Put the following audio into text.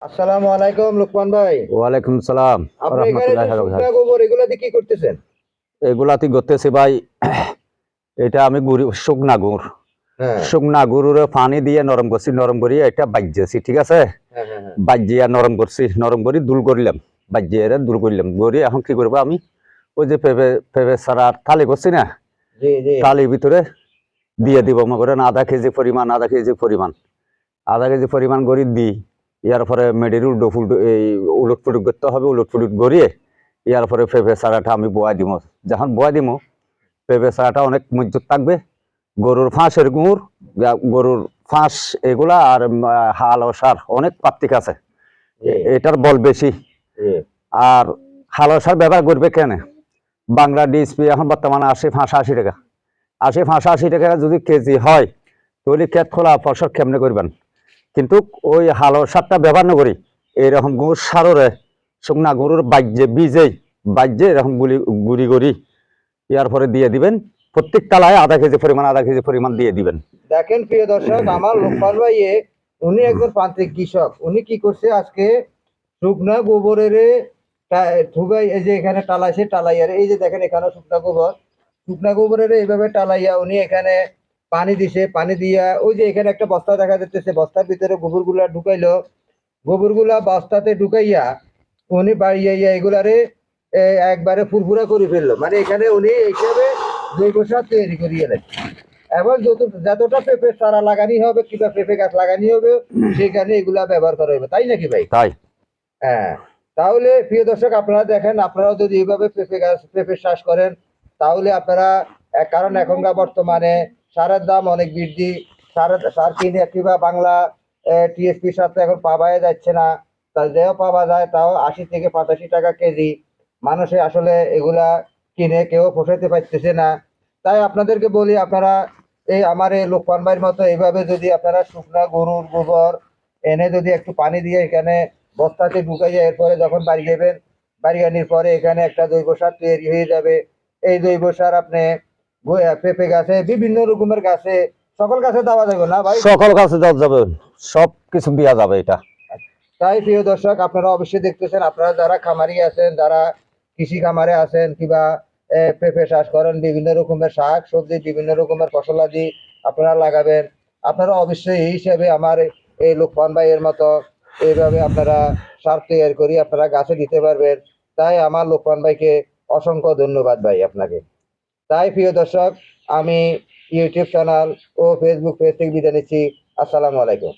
আসসালামু আলাইকুম লোকমান ভাই। ওয়ালাইকুম সালাম আপনি এখানে যে রহমতুল্লাহ। শুকনা গোবর এগুলা দিয়ে কি করতেছেন? এগুলাতে করতেছি ভাই। এটা আমি শুকনা গুড়, হ্যাঁ শুকনা গুড়ের পানি দিয়ে নরম করছি, নরম করি এটা বাজ্যেছি, ঠিক আছে। হ্যাঁ হ্যাঁ হ্যাঁ। বাজ্যিয়া নরম করছি, নরম করি দুল করলাম, বাজ্যিয়ে দুল করলাম করি। এখন কি করবো আমি, ওই যে পেঁপে পেঁপে ছাড়া থালি করছি না, জি জি। থালির ভিতরে দিয়ে হ্যাঁ দিব। মনে করেন আধা কেজি পরিমাণ গড়ি দিই। ইয়ার পরে মেডির উলট ফুলট করতে হবে, উলট ফুলট গড়িয়ে ইয়ার পরে পেঁপে চারাটা আমি বোয়া দিব। যখন বোয়া দিব পেঁপে চারাটা অনেক মজবুত থাকবে। গরুর ফাঁসের গুঁড়, গরুর ফাঁস এগুলা আর হাল ও সার অনেক পার্থক্য আছে, জি এটার বল বেশি। জি। আর হাল ও সার ব্যবহার করবে কেন, বাংলা ডিএসপি এখন বর্তমানে 80-85 টাকা, 80-85 টাকা যদি কেজি হয় তাহলে ক্ষেত খোলা ফসল কেমনে করবেন। কিন্তু ওই হালো সারটা ব্যবহার না করি এইরকম গুড় সাররে শুকনা গরুর বাজ্যে এরকম গুড়ি গুড়ি ইয়ার পরে দিয়ে দিবেন। প্রত্যেক তালায় আধা কেজি পরিমাণ দিয়ে দিবেন। দেখেন প্রিয় দর্শক, আমার লোকমান ভাই উনি একজন প্রান্তিক কৃষক। উনি কি করছে আজকে শুকনা গোবরের ধুবাই, এই যে এখানে টালাইছে, টালাইয়ার এই যে দেখেন এখানে শুকনা গোবরের এইভাবে টালাইয়া উনি এখানে পানি দিছে, পানি দিয়া ওই যে এখানে একটা বস্তা দেখা যাচ্ছে, বস্তার ভিতরে গোবরগুলা ঢুকাইলো, গোবরগুলা বস্তাতে ঢুকাইয়া উনি বাড়িয়া এগুলারে একবারে ফুরফুরা করে ফেললো। মানে এখানে উনি এইভাবে জৈব সার তৈরি করিয়ে নেয়। এবং যতটা পেঁপে চারা লাগানি হবে কিংবা পেঁপে গাছ লাগানি হবে সেখানে এগুলা ব্যবহার করা হবে, তাই নাকি ভাই? তাই হ্যাঁ। তাহলে প্রিয় দর্শক, আপনারা দেখেন, আপনারাও যদি এইভাবে পেঁপে চাষ করেন তাহলে আপনারা কারণ এখনকার বর্তমানে সারের দাম অনেক বৃদ্ধি। সার কিনে কিংবা বাংলা টিএসপি সার তো এখন পাওয়া যাচ্ছে না। তা যেও পাওয়া যায় তাও 80 থেকে 85 টাকা কেজি। মানুষে আসলে এগুলা কিনে কেউ পোষাইতে পারতেছে না। তাই আপনাদেরকে বলি, আপনারা এই আমার এই লোকমান ভাইয়ের মতো এইভাবে যদি আপনারা শুকনা গরুর গোবর এনে যদি একটু পানি দিয়ে এখানে বস্তাতে ঢুকাইয়া এরপরে যখন বাড়ি যাবেন, বাড়ি আনির পরে এখানে একটা জৈব সার তৈরি হয়ে যাবে। এই জৈব সার আপনি পেঁপে গাছে, বিভিন্ন রকমের গাছে, সকল গাছে দেওয়া যাবে না ভাই? সকল কাছে দেওয়া যাবে, সব কিছু দেওয়া যাবে এটা। তাই প্রিয় দর্শক, আপনারা অবশ্যই দেখতেছেন, আপনারা যারা খামারি আছেন, যারা কৃষি খামারে আছেন কিংবা পেঁপে চাষ করেন, বিভিন্ন রকমের শাক সবজি, বিভিন্ন রকমের ফসলাদি আপনারা লাগাবেন। আপনারা অবশ্যই এই হিসাবে আমার এই লোকমান ভাইয়ের মতো এইভাবে আপনারা সার তৈরি করি আপনারা গাছে দিতে পারবেন। তাই আমার লোকমান ভাইকে অসংখ্য ধন্যবাদ ভাই আপনাকে। তাই প্রিয় দর্শক, আমি ইউটিউব চ্যানেল ও ফেসবুক পেজ থেকে বিদায় নিচ্ছি। আসসালামু আলাইকুম।